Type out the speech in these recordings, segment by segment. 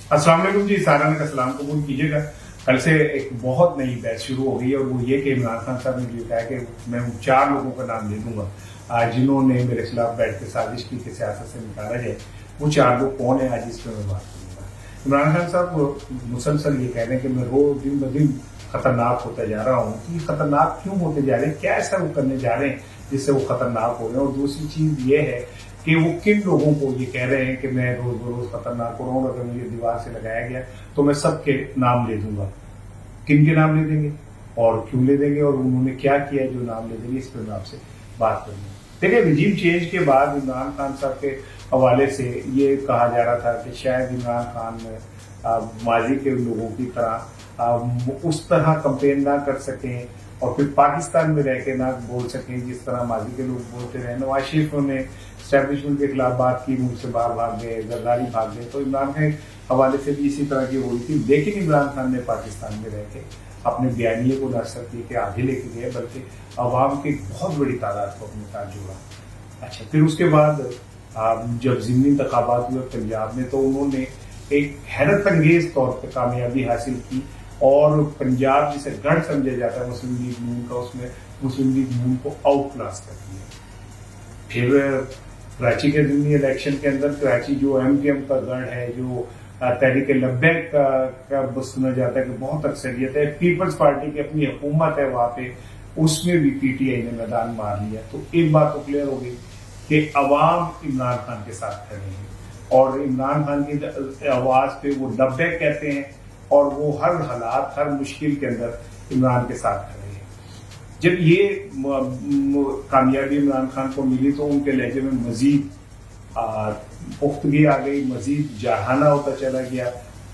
अस्सलाम वालेकुम जी, सारा का सलाम कबूल कीजिएगा। कल से एक बहुत नई बैच शुरू हो गई है और वो ये कि इमरान खान साहब ने मुझे कहा कि मैं उन 4 लोगों का नाम ले दूंगा जिन्होंने मेरे खिलाफ बैठ के साजिश की कि सियासत से निकाला जाए। वो 4 लोग कौन है, आज इस पर मैं बात करूंगा। इमरान खान साहब मुसलसल ये कह रहे हैं कि मैं रोज दिन ब दिन खतरनाक होता जा रहा हूँ। कि खतरनाक क्यों होते जा रहे हैं, क्या ऐसा वो करने जा रहे हैं जिससे वो खतरनाक हो रहे हैं। और दूसरी चीज ये है कि वो किन लोगों को ये कह रहे हैं कि मैं रोज बरोज खतरनाक हो रहा हूँ, अगर मुझे दीवार से लगाया गया तो मैं सबके नाम ले दूंगा। किन के नाम ले देंगे और क्यों ले देंगे और उन्होंने क्या किया है जो नाम ले देंगे, इस पर मैं आपसे बात करूंगा। देखिए, रिजीम चेंज के बाद इमरान खान साहब के हवाले से ये कहा जा रहा था कि शायद इमरान खान माजी के लोगों की तरह उस तरह कंपेन ना कर सकें और फिर पाकिस्तान में रह के ना बोल सकें जिस तरह माजी के लोग बोलते रहे। नवाज शरीफ ने स्टैब्लिशमेंट के खिलाफ बात की, मुल्क से बाहर भाग गए, जरदारी भाग गए, तो इमरान खान के हवाले से भी इसी तरह की हो रही थी। लेकिन इमरान खान ने पाकिस्तान में रह के अपने बयानिए को न सिर्फ के आगे लेके गए बल्कि अवाम की बहुत बड़ी तादाद को अपने साथ जोड़ा। अच्छा, फिर उसके बाद जब ज़िमनी इंतखाबात हुए पंजाब में तो उन्होंने एक हैरत अंगेज तौर पर कामयाबी हासिल की और पंजाब जिसे गढ़ समझा जाता है मुस्लिम लीग नून का, उसमें मुस्लिम लीग नून को आउट क्लास कर दिया। फिर कराची के ज़िमनी इलेक्शन के अंदर कराची जो एमकेएम का गढ़ है, जो तहरीक लब्बैक का बस सुना जाता है कि बहुत अक्सरियत है, पीपल्स पार्टी की अपनी हुकूमत है वहां पे, उसमें भी पीटीआई ने मैदान मार लिया। तो एक बात तो क्लियर हो गई कि अवाम इमरान खान के साथ खड़े हैं और इमरान खान की आवाज पे वो लब्बैक कहते हैं और वो हर हालात, हर मुश्किल के अंदर इमरान के साथ खड़े हैं। जब ये कामयाबी इमरान खान को मिली तो उनके लहजे में मजीद पुख्तगी आ गई, मजीद जाहाना होता चला गया,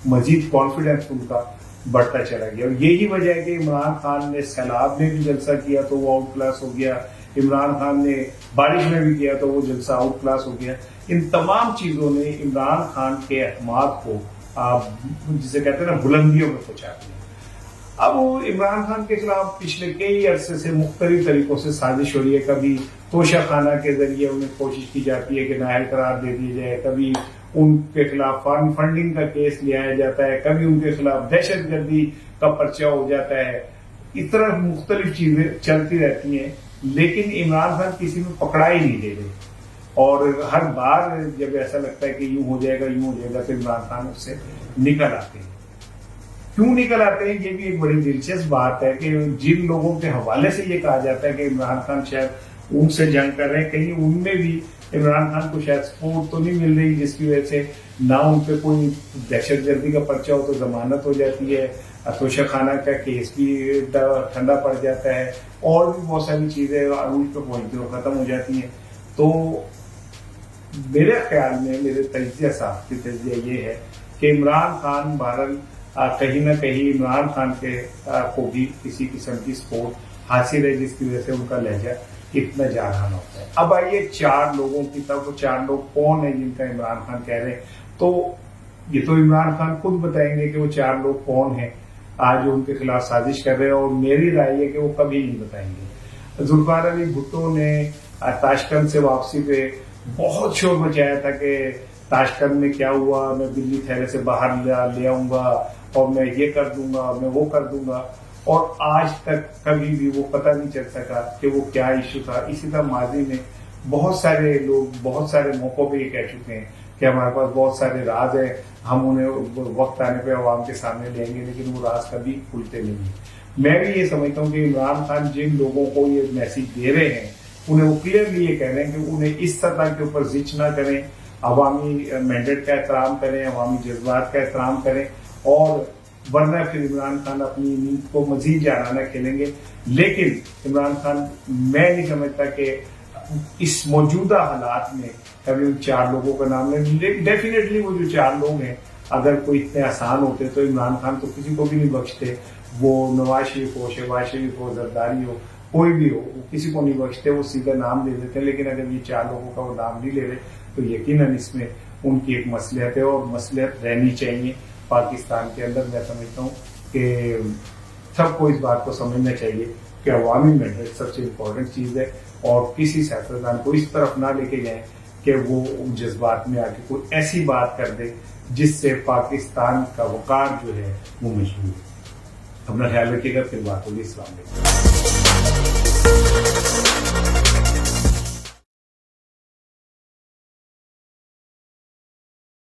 मजीद कॉन्फिडेंस उनका बढ़ता चला गया। और यही वजह है कि इमरान खान ने सैलाब में भी जलसा किया तो वो आउट क्लास हो गया, इमरान खान ने बारिश में भी किया तो वो जलसा आउट क्लास हो गया। इन तमाम चीजों ने इमरान खान के एतमाद को जिसे कहते हैं ना बुलंदियों में पहुंचा दिया। अब वो इमरान खान के खिलाफ पिछले कई अरसे से मुख्तलिफ तरीकों से साजिश हो रही है। कभी तोशा खाना के जरिए उन्हें कोशिश की जाती है कि नाअहल करार दे दिया जाए, कभी उनके खिलाफ फंडिंग का केस लिया जाता है, कभी उनके खिलाफ दहशतगर्दी का पर्चा हो जाता है। इस तरह मुख्तलिफ चीजें चलती रहती हैं, लेकिन इमरान खान किसी में पकड़ा ही नहीं दे रहे। और हर बार जब ऐसा लगता है कि यूं हो जाएगा तो इमरान खान उससे निकल आते हैं। क्यों निकल आते हैं, ये भी एक बड़ी दिलचस्प बात है कि जिन लोगों के हवाले से ये कहा जाता है कि इमरान खान शायद उनसे जंग कर रहे हैं, कहीं उनमें भी इमरान खान को शायद सपोर्ट तो नहीं मिल रही जिसकी वजह से ना उन पर कोई दहशतगर्दी का पर्चा हो तो जमानत हो जाती है, तोशा खाना का केस भी ठंडा पड़ जाता है और भी बहुत सारी चीजें अरूज पे पहुंचती हो खत्म हो जाती हैं। तो मेरे ख्याल में, मेरे तजिया साहब की तजिया ये है कि इमरान खान बहरहाल कहीं ना कहीं इमरान खान के को भी किसी किस्म की सपोर्ट हासिल है जिसकी वजह से उनका लहजा इतना जारहाना होता है। अब आइए 4 लोगों की तरफ। वो 4 लोग कौन है जिनका इमरान खान कह रहे हैं, तो ये तो इमरान खान खुद बताएंगे कि वो 4 लोग कौन है आज जो उनके खिलाफ साजिश कर रहे हैं, और मेरी राय है कि वो कभी नहीं बताएंगे। जुल्फिकार अली भुट्टो ने ताशकंद से वापसी पे बहुत शोर मचाया था कि ताशकंद में क्या हुआ, मैं दिल्ली थैले से बाहर ले आऊंगा और मैं ये कर दूंगा, मैं वो कर दूंगा, और आज तक कभी भी वो पता नहीं चल सका कि वो क्या इश्यू था। इसी तरह माजी में बहुत सारे लोग बहुत सारे मौकों पे ये कह चुके हैं कि हमारे पास बहुत सारे राज है, हम उन्हें वक्त आने पे अवाम के सामने लेंगे, लेकिन वो राज कभी खुलते नहीं। मैं भी ये समझता हूँ कि इमरान खान जिन लोगों को ये मैसेज दे रहे हैं उन्हें वो क्लियरली ये कह रहे हैं कि उन्हें इस सतह के ऊपर जिच ना करें, अवामी मैंडेट का एहतराम करें, अवामी जज्बात का एहतराम करें, और वरना फिर इमरान खान अपनी नींद को मजीद जाराना खेलेंगे। लेकिन इमरान खान, मैं नहीं समझता कि इस मौजूदा हालात में कभी उन 4 लोगों का नाम लें। डेफिनेटली वो जो 4 लोग हैं अगर कोई इतने आसान होते तो इमरान खान तो किसी को भी नहीं बख्शते। वो नवाज शरीफ हो, शहबाज शरीफ हो, जरदारी हो, कोई भी हो, वो किसी को नहीं बख्शते, वो सीधा नाम ले देते हैं। लेकिन अगर ये 4 लोगों का वो नाम नहीं ले रहे तो यकीनन इसमें उनकी एक मसलियत है और मसलियत रहनी चाहिए पाकिस्तान के अंदर। मैं समझता हूँ कि सबको इस बात को समझना चाहिए कि अवामी मैंडेट सबसे इम्पोर्टेंट चीज है और किसी सियासतदान को इस तरफ ना लेके जाए कि वो जज्बात में आके कोई ऐसी बात कर दे جس سے پاکستان کا وقار جو ہے وہ مشہور ہے. اپنا خیال رکھیے گا. پھر بات ہوگی. السلام علیکم.